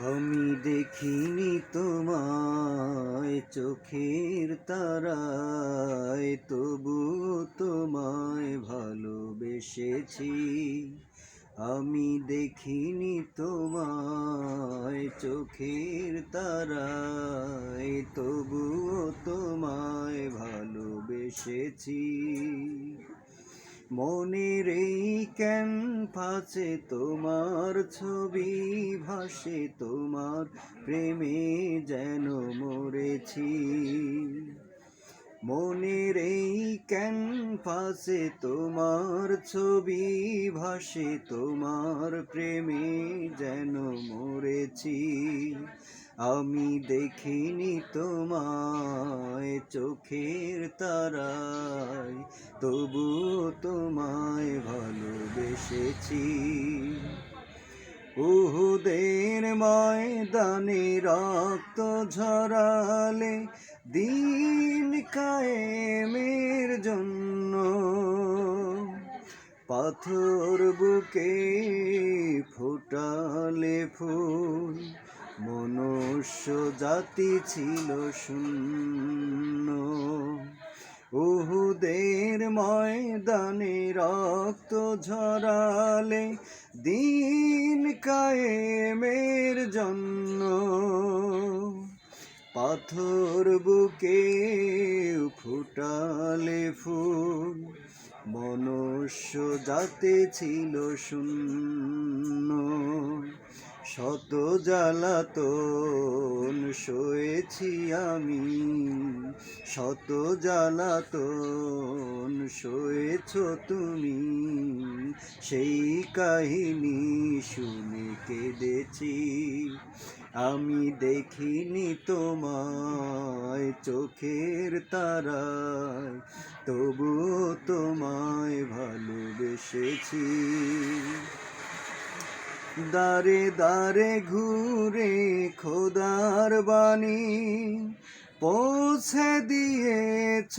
আমি দেখিনি তোমায় চোখের তারায়, তবু তোমায় ভালোবেসেছি। আমি দেখিনি তোমায় চোখের তারায়, তবু তোমায় ভালোবেসেছি। মনের এই ক্যানভাসে তোমার ছবি ভাসে, তোমার প্রেমে যেন মরেছি। মনের এই ক্যানভাসে তোমার ছবি ভাসে, তোমার প্রেমে যেন মরেছি। আমি দেখিনি তোমায় চোখের তারায়, তবু তোমায় ভালোবেসেছি। উহুদের ময়দানে রক্ত ঝরালে দিন কায়েমের জন্য, পাথর বুকে ফোটালে ফুল, মনুষ্য জাতি ছিল শূন্য। উহুদের ময়দানে রক্ত ঝরালে দিন কায়েমের জন্য, পাথর বুকে ফুটালে ফুল, মনুষ্য জাতি ছিল শূন্য। শত জ্বালাতন সয়েছি আমি, শত জ্বালাতন সয়েছ তুমি, সেই কাহিনী শুনে কেঁদেছি। আমি দেখিনি তোমায় চোখের তারায়, তবু তোমায় ভালোবেসেছি। দারে দারে ঘুরে খোদার বাণী পৌঁছে দিয়েছ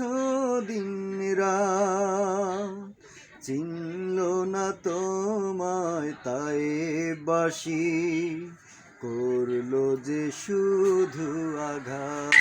দিন রাত, চিনল না তোমায় তায়েববাসী, করলো যে শুধু আঘাত।